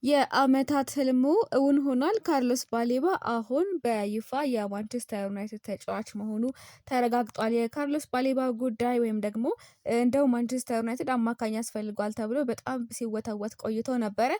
የአመታት ህልሙ እውን ሆኗል። ካርሎስ ባሌባ አሁን በይፋ የማንቸስተር ዩናይትድ ተጫዋች መሆኑ ተረጋግጧል። የካርሎስ ባሌባ ጉዳይ ወይም ደግሞ እንደው ማንቸስተር ዩናይትድ አማካኝ ያስፈልጓል ተብሎ በጣም ሲወተወት ቆይቶ ነበረ።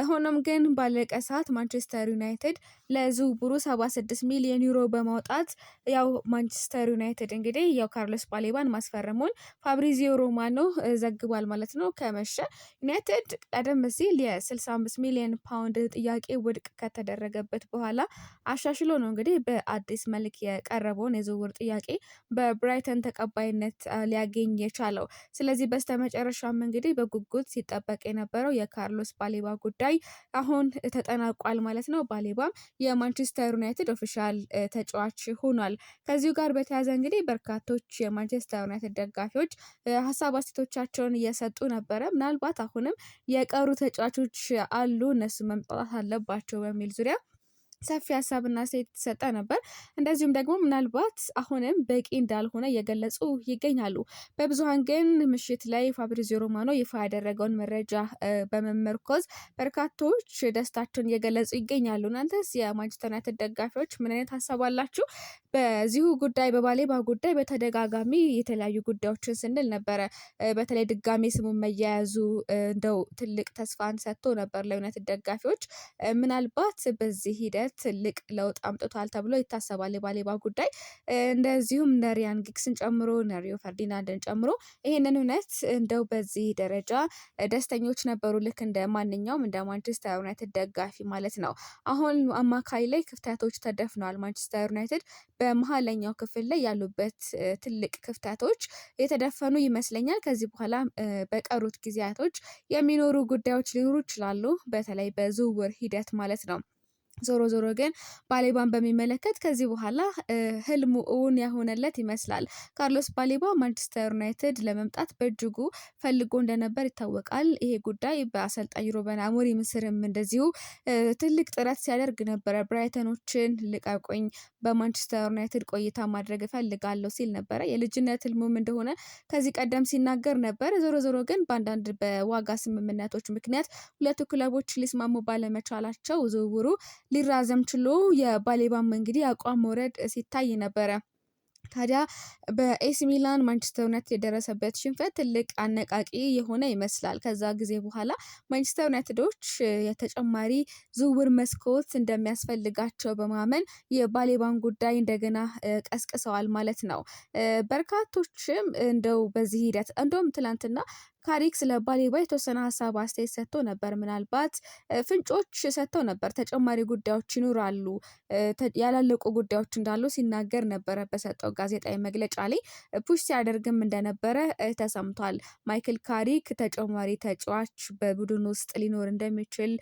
ሆኖም ግን ባለቀ ሰዓት ማንቸስተር ዩናይትድ ለዝውውሩ 76 ሚሊዮን ዩሮ በማውጣት ያው ማንቸስተር ዩናይትድ እንግዲህ ያው ካርሎስ ባሌባን ማስፈረሙን ፋብሪዚዮ ሮማኖ ዘግቧል ማለት ነው። ከመሸ ዩናይትድ ቀደም ሲል የ65 ሚሊዮን ፓውንድ ጥያቄ ውድቅ ከተደረገበት በኋላ አሻሽሎ ነው እንግዲህ በአዲስ መልክ የቀረበውን የዝውውር ጥያቄ በብራይተን ተቀባይነት ሊያገኝ የቻለው። ስለዚህ በስተመጨረሻም እንግዲህ በጉጉት ሲጠበቅ የነበረው የካርሎስ ባሌባ ጉዳይ አሁን ተጠናቋል ማለት ነው። ባሌባም የማንቸስተር ዩናይትድ ኦፊሻል ተጫዋች ሆኗል። ከዚሁ ጋር በተያያዘ እንግዲህ በርካቶች የማንቸስተር ዩናይትድ ደጋፊዎች ሀሳብ አስተያየቶቻቸውን እየሰጡ ነበረ። ምናልባት አሁንም የቀሩ ተጫዋቾች አሉ እነሱ መምጣት አለባቸው በሚል ዙሪያ ሰፊ ሀሳብና አስተያየት ተሰጠ ነበር። እንደዚሁም ደግሞ ምናልባት አሁንም በቂ እንዳልሆነ እየገለጹ ይገኛሉ። በብዙሃን ግን ምሽት ላይ ፋብሪዚዮ ሮማኖ ይፋ ያደረገውን መረጃ በመመርኮዝ በርካቶች ደስታቸውን እየገለጹ ይገኛሉ። እናንተስ የማንቸስተር ዩናይትድ ደጋፊዎች ምን አይነት ሀሳብ አላችሁ? በዚሁ ጉዳይ በባሌባ ጉዳይ በተደጋጋሚ የተለያዩ ጉዳዮችን ስንል ነበረ። በተለይ ድጋሜ ስሙ መያያዙ እንደው ትልቅ ተስፋን ሰጥቶ ነበር ለዩናይትድ ደጋፊዎች። ምናልባት በዚህ ሂደት ትልቅ ለውጥ አምጥቷል ተብሎ ይታሰባል የባሌባ ጉዳይ። እንደዚሁም እነ ሪያን ጊግስን ጨምሮ እነ ሪዮ ፈርዲናንድን ጨምሮ ይሄንን እውነት እንደው በዚህ ደረጃ ደስተኞች ነበሩ፣ ልክ እንደ ማንኛውም እንደ ማንቸስተር ዩናይትድ ደጋፊ ማለት ነው። አሁን አማካይ ላይ ክፍተቶች ተደፍነዋል። ማንቸስተር ዩናይትድ በመሀለኛው ክፍል ላይ ያሉበት ትልቅ ክፍተቶች የተደፈኑ ይመስለኛል። ከዚህ በኋላ በቀሩት ጊዜያቶች የሚኖሩ ጉዳዮች ሊኖሩ ይችላሉ፣ በተለይ በዝውውር ሂደት ማለት ነው። ዞሮ ዞሮ ግን ባሌባን በሚመለከት ከዚህ በኋላ ህልሙ እውን የሆነለት ይመስላል። ካርሎስ ባሌባ ማንቸስተር ዩናይትድ ለመምጣት በእጅጉ ፈልጎ እንደነበር ይታወቃል። ይሄ ጉዳይ በአሰልጣኝ ሩበን አሞሪም ስርም እንደዚሁ ትልቅ ጥረት ሲያደርግ ነበረ። ብራይተኖችን ልቀቁኝ፣ በማንቸስተር ዩናይትድ ቆይታ ማድረግ እፈልጋለሁ ሲል ነበረ። የልጅነት ህልሙም እንደሆነ ከዚህ ቀደም ሲናገር ነበር። ዞሮ ዞሮ ግን በአንዳንድ በዋጋ ስምምነቶች ምክንያት ሁለቱ ክለቦች ሊስማሙ ባለመቻላቸው ዝውውሩ ሊራዘም ችሎ የባሌባም እንግዲህ አቋም መውረድ ሲታይ ነበረ። ታዲያ በኤሲ ሚላን ማንቸስተር ዩናይትድ የደረሰበት ሽንፈት ትልቅ አነቃቂ የሆነ ይመስላል። ከዛ ጊዜ በኋላ ማንቸስተር ዩናይትዶች የተጨማሪ ዝውውር መስኮት እንደሚያስፈልጋቸው በማመን የባሌባን ጉዳይ እንደገና ቀስቅሰዋል ማለት ነው። በርካቶችም እንደው በዚህ ሂደት እንደውም ትላንትና ካሪክ ስለ ባሌባ የተወሰነ ሀሳብ አስተያየት ሰጥቶ ነበር። ምናልባት ፍንጮች ሰጥተው ነበር፣ ተጨማሪ ጉዳዮች ይኖራሉ፣ ያላለቁ ጉዳዮች እንዳሉ ሲናገር ነበረ። በሰጠው ጋዜጣዊ መግለጫ ላይ ፑሽ ሲያደርግም እንደነበረ ተሰምቷል። ማይክል ካሪክ ተጨማሪ ተጫዋች በቡድን ውስጥ ሊኖር እንደሚችል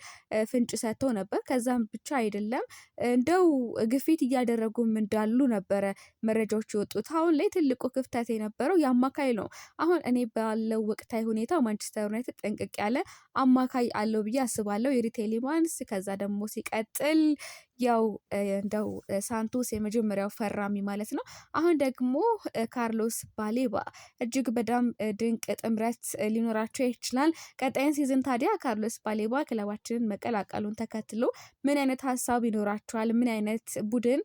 ፍንጭ ሰጥተው ነበር። ከዛም ብቻ አይደለም እንደው ግፊት እያደረጉም እንዳሉ ነበረ መረጃዎች የወጡት። አሁን ላይ ትልቁ ክፍተት የነበረው የአማካይ ነው። አሁን እኔ ባለው ወቅታዊ ሁኔታ ማንቸስተር ዩናይትድ ጠንቅቅ ያለ አማካይ አለው ብዬ አስባለሁ። የሪ ቴሌማንስ፣ ከዛ ደግሞ ሲቀጥል ያው እንደው ሳንቶስ የመጀመሪያው ፈራሚ ማለት ነው። አሁን ደግሞ ካርሎስ ባሌባ እጅግ በጣም ድንቅ ጥምረት ሊኖራቸው ይችላል። ቀጣይን ሲዝን ታዲያ ካርሎስ ባሌባ ክለባችንን መቀላቀሉን ተከትሎ ምን አይነት ሀሳብ ይኖራቸዋል? ምን አይነት ቡድን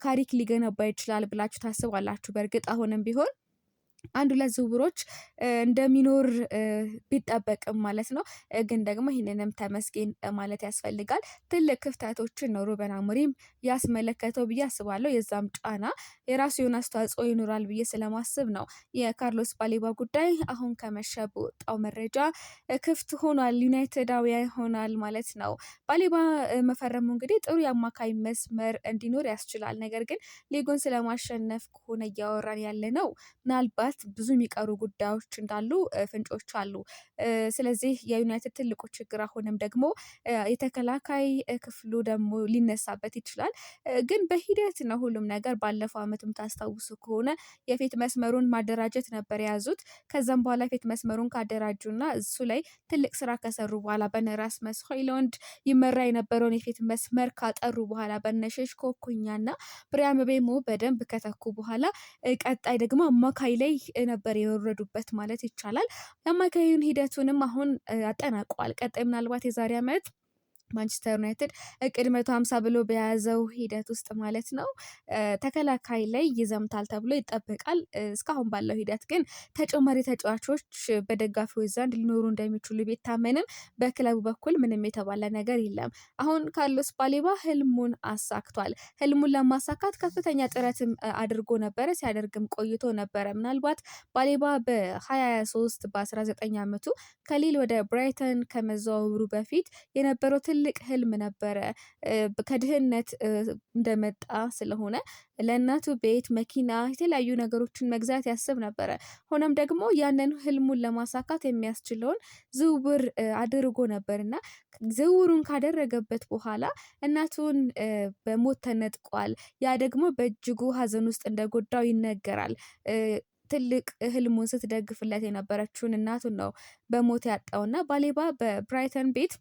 ካሪክ ሊገነባ ይችላል ብላችሁ ታስባላችሁ? በእርግጥ አሁንም ቢሆን አንድ ሁለት ዝውውሮች እንደሚኖር ቢጠበቅም ማለት ነው። ግን ደግሞ ይህንንም ተመስገን ማለት ያስፈልጋል። ትልቅ ክፍተቶችን ነው ሩበን አሞሪም ያስመለከተው ብዬ አስባለሁ። የዛም ጫና የራሱ የሆነ አስተዋጽኦ ይኖራል ብዬ ስለማስብ ነው። የካርሎስ ባሌባ ጉዳይ አሁን ከመሸ በወጣው መረጃ ክፍት ሆኗል፣ ዩናይትዳዊያ ይሆናል ማለት ነው። ባሌባ መፈረሙ እንግዲህ ጥሩ የአማካይ መስመር እንዲኖር ያስችላል። ነገር ግን ሊጉን ስለማሸነፍ ከሆነ እያወራን ያለ ነው ምናልባት ብዙ የሚቀሩ ጉዳዮች እንዳሉ ፍንጮች አሉ። ስለዚህ የዩናይትድ ትልቁ ችግር አሁንም ደግሞ የተከላካይ ክፍሉ ደግሞ ሊነሳበት ይችላል። ግን በሂደት ነው ሁሉም ነገር። ባለፈው ዓመትም ታስታውሱ ከሆነ የፊት መስመሩን ማደራጀት ነበር የያዙት። ከዛም በኋላ የፊት መስመሩን ካደራጁና እሱ ላይ ትልቅ ስራ ከሰሩ በኋላ በነራስመስ ሆይሉንድ ይመራ የነበረውን የፊት መስመር ካጠሩ በኋላ በነሸሽኮ ኩኛና ብሪያን ምቤሞ በደንብ ከተኩ በኋላ ቀጣይ ደግሞ አማካይ ላይ ነበር የወረዱበት ማለት ይቻላል። የአማካዩን ሂደቱንም አሁን አጠናቀዋል። ቀጣይ ምናልባት የዛሬ ዓመት ማንቸስተር ዩናይትድ እቅድ 150 ብሎ በያዘው ሂደት ውስጥ ማለት ነው ተከላካይ ላይ ይዘምታል ተብሎ ይጠበቃል። እስካሁን ባለው ሂደት ግን ተጨማሪ ተጫዋቾች በደጋፊዎች ዘንድ ሊኖሩ እንደሚችሉ ቢታመንም በክለቡ በኩል ምንም የተባለ ነገር የለም። አሁን ካርሎስ ባሌባ ህልሙን አሳክቷል። ህልሙን ለማሳካት ከፍተኛ ጥረትም አድርጎ ነበረ፣ ሲያደርግም ቆይቶ ነበረ። ምናልባት ባሌባ በ2023 በ19 ዓመቱ ከሊል ወደ ብራይተን ከመዘዋወሩ በፊት የነበረው ትልቅ ህልም ነበረ። ከድህነት እንደመጣ ስለሆነ ለእናቱ ቤት፣ መኪና፣ የተለያዩ ነገሮችን መግዛት ያስብ ነበረ። ሆኖም ደግሞ ያንን ህልሙን ለማሳካት የሚያስችለውን ዝውውር አድርጎ ነበር እና ዝውውሩን ካደረገበት በኋላ እናቱን በሞት ተነጥቋል። ያ ደግሞ በእጅጉ ሀዘን ውስጥ እንደጎዳው ይነገራል። ትልቅ ህልሙን ስትደግፍለት የነበረችውን እናቱን ነው በሞት ያጣውና ባሌባ በብራይተን ቤት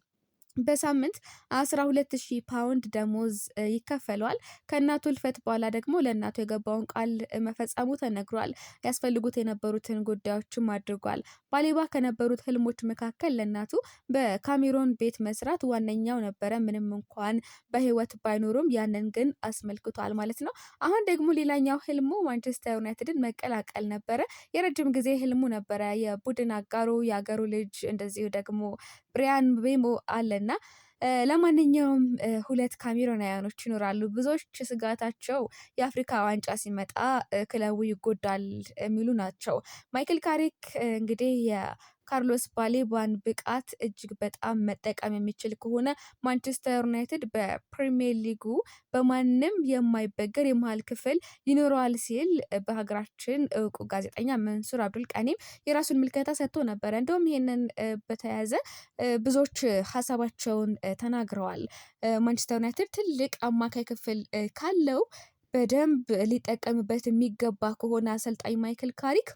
በሳምንት 12,000 ፓውንድ ደሞዝ ይከፈለዋል። ከእናቱ እልፈት በኋላ ደግሞ ለእናቱ የገባውን ቃል መፈጸሙ ተነግሯል። ያስፈልጉት የነበሩትን ጉዳዮችም አድርጓል። ባሌባ ከነበሩት ህልሞች መካከል ለእናቱ በካሜሮን ቤት መስራት ዋነኛው ነበረ። ምንም እንኳን በህይወት ባይኖሩም ያንን ግን አስመልክቷል ማለት ነው። አሁን ደግሞ ሌላኛው ህልሙ ማንቸስተር ዩናይትድን መቀላቀል ነበረ። የረጅም ጊዜ ህልሙ ነበረ። የቡድን አጋሩ የአገሩ ልጅ እንደዚሁ ደግሞ ብሪያን ቤሞ አለና ለማንኛውም ሁለት ካሜሮናውያኖች ይኖራሉ። ብዙዎች ስጋታቸው የአፍሪካ ዋንጫ ሲመጣ ክለቡ ይጎዳል የሚሉ ናቸው። ማይክል ካሪክ እንግዲህ የካርሎስ ባሌባን ብቃት እጅግ በጣም መጠቀም የሚችል ከሆነ ማንቸስተር ዩናይትድ በፕሪሚየር ሊጉ በማንም የማይበገር የመሃል ክፍል ይኖረዋል ሲል በሀገራችን እውቁ ጋዜጠኛ መንሱር አብዱል ቀኒም የራሱን ምልከታ ሰጥቶ ነበረ። እንደውም ይሄንን በተያያዘ ብዙዎች ሀሳባቸውን ተናግረዋል። ማንቸስተር ዩናይትድ ትልቅ አማካይ ክፍል ካለው በደንብ ሊጠቀምበት የሚገባ ከሆነ አሰልጣኝ ማይክል ካሪክ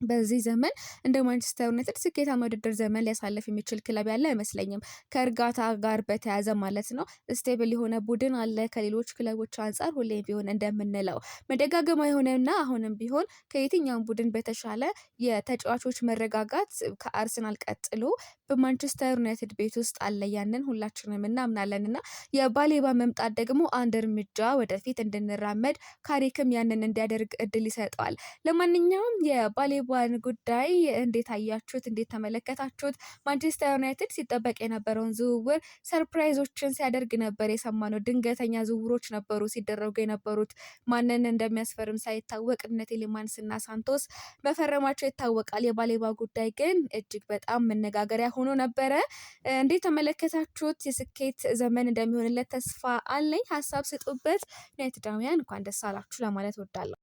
በዚህ ዘመን እንደ ማንቸስተር ዩናይትድ ስኬታማ ውድድር ዘመን ሊያሳልፍ የሚችል ክለብ ያለ አይመስለኝም። ከእርጋታ ጋር በተያያዘ ማለት ነው። ስቴብል የሆነ ቡድን አለ። ከሌሎች ክለቦች አንጻር ሁሌም ቢሆን እንደምንለው መደጋገማ የሆነና አሁንም ቢሆን ከየትኛውም ቡድን በተሻለ የተጫዋቾች መረጋጋት ከአርሰናል ቀጥሎ በማንቸስተር ዩናይትድ ቤት ውስጥ አለ። ያንን ሁላችንም እናምናለን እና የባሌባ መምጣት ደግሞ አንድ እርምጃ ወደፊት እንድንራመድ ካሪክም ያንን እንዲያደርግ እድል ይሰጠዋል። ለማንኛውም የባሌባን ጉዳይ እንዴት አያችሁት? እንዴት ተመለከታችሁት? ማንቸስተር ዩናይትድ ሲጠበቅ የነበረውን ዝውውር ሰርፕራይዞችን ሲያደርግ ነበር የሰማነው። ድንገተኛ ዝውውሮች ነበሩ ሲደረጉ የነበሩት። ማንን እንደሚያስፈርም ሳይታወቅ እነ ቴሌማንስ እና ሳንቶስ መፈረማቸው ይታወቃል። የባሌባ ጉዳይ ግን እጅግ በጣም መነጋገሪያ ሆኖ ነበረ። እንዴት ተመለከታችሁት? የስኬት ዘመን እንደሚሆንለት ተስፋ አለኝ። ሀሳብ ስጡበት። ዩናይትዳውያን እንኳን ደስ አላችሁ ለማለት እወዳለሁ።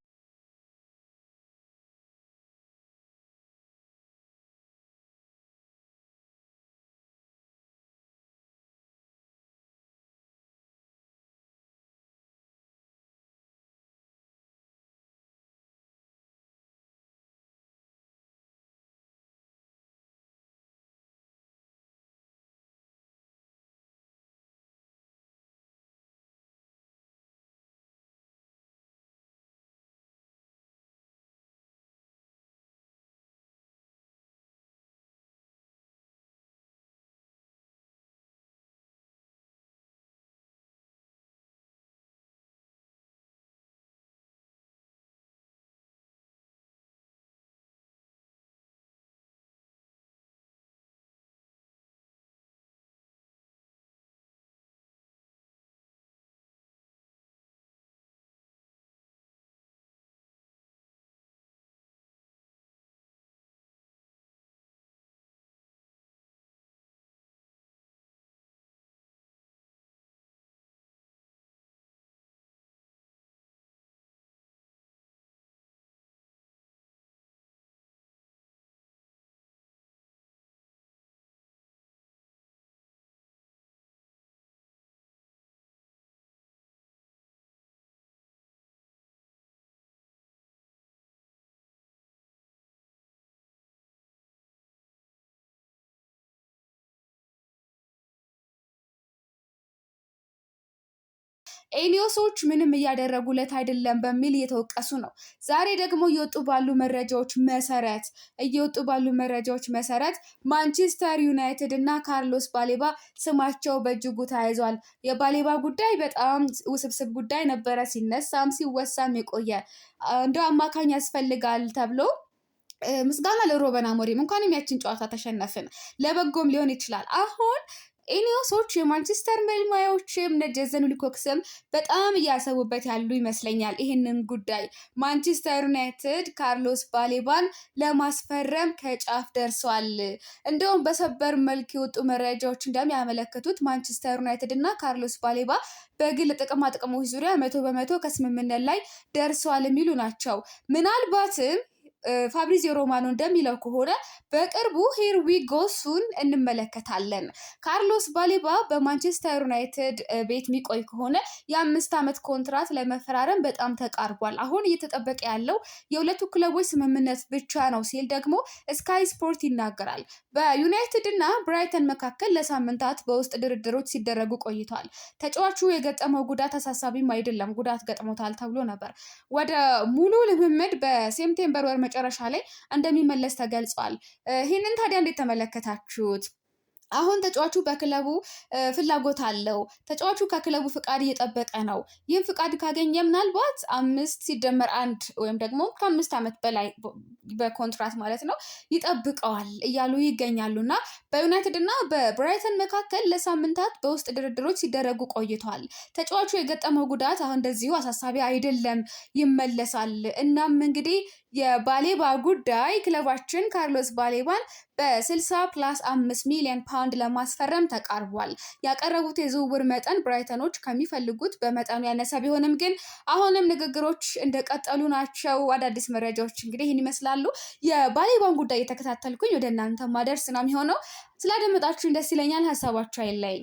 ኤሊዮሶች ምንም እያደረጉለት አይደለም በሚል እየተወቀሱ ነው። ዛሬ ደግሞ እየወጡ ባሉ መረጃዎች መሰረት ማንቸስተር ዩናይትድ እና ካርሎስ ባሌባ ስማቸው በእጅጉ ተያይዟል። የባሌባ ጉዳይ በጣም ውስብስብ ጉዳይ ነበረ፣ ሲነሳም ሲወሳም የቆየ እንደ አማካኝ ያስፈልጋል ተብሎ ምስጋና ለሩበን አሞሪም እንኳንም ያችን ጨዋታ ተሸነፍን፣ ለበጎም ሊሆን ይችላል። አሁን ኢኒዮሶች የማንቸስተር መልማዮችም እነ ጄሰን ዊልኮክስም በጣም እያሰቡበት ያሉ ይመስለኛል። ይህንን ጉዳይ ማንቸስተር ዩናይትድ ካርሎስ ባሌባን ለማስፈረም ከጫፍ ደርሷል። እንደውም በሰበር መልክ የወጡ መረጃዎች እንደሚያመለክቱት ማንቸስተር ዩናይትድ እና ካርሎስ ባሌባ በግል ጥቅማ ጥቅሞች ዙሪያ 100% ከስምምነት ላይ ደርሷል የሚሉ ናቸው። ምናልባትም ፋብሪዚዮ ሮማኖ እንደሚለው ከሆነ በቅርቡ ሂር ዊ ጎ ሱን እንመለከታለን። ካርሎስ ባሌባ በማንቸስተር ዩናይትድ ቤት የሚቆይ ከሆነ የ5 ዓመት ኮንትራት ለመፈራረም በጣም ተቃርቧል። አሁን እየተጠበቀ ያለው የሁለቱ ክለቦች ስምምነት ብቻ ነው ሲል ደግሞ ስካይ ስፖርት ይናገራል። በዩናይትድ እና ብራይተን መካከል ለሳምንታት በውስጥ ድርድሮች ሲደረጉ ቆይቷል። ተጫዋቹ የገጠመው ጉዳት አሳሳቢም አይደለም፣ ጉዳት ገጥሞታል ተብሎ ነበር። ወደ ሙሉ ልምምድ በሴፕቴምበር ወር መጨረሻ ላይ እንደሚመለስ ተገልጿል። ይህንን ታዲያ እንዴት ተመለከታችሁት? አሁን ተጫዋቹ በክለቡ ፍላጎት አለው። ተጫዋቹ ከክለቡ ፍቃድ እየጠበቀ ነው። ይህም ፍቃድ ካገኘ ምናልባት 5+1 ወይም ደግሞ ከ5 ዓመት በላይ በኮንትራት ማለት ነው ይጠብቀዋል እያሉ ይገኛሉ። እና በዩናይትድ እና በብራይተን መካከል ለሳምንታት በውስጥ ድርድሮች ሲደረጉ ቆይቷል። ተጫዋቹ የገጠመው ጉዳት አሁን እንደዚሁ አሳሳቢ አይደለም፣ ይመለሳል። እናም እንግዲህ የባሌባ ጉዳይ ክለባችን ካርሎስ ባሌባን በ60+5 ሚሊዮን ፓውንድ ለማስፈረም ተቃርቧል። ያቀረቡት የዝውውር መጠን ብራይተኖች ከሚፈልጉት በመጠኑ ያነሰ ቢሆንም ግን አሁንም ንግግሮች እንደቀጠሉ ናቸው። አዳዲስ መረጃዎች እንግዲህ ይህን ይመስላሉ። የባሌባን ጉዳይ የተከታተልኩኝ ወደ እናንተ ማደርስ ነው የሚሆነው። ስላደመጣችሁኝ ደስ ይለኛል። ሀሳባችሁ አይለኝ።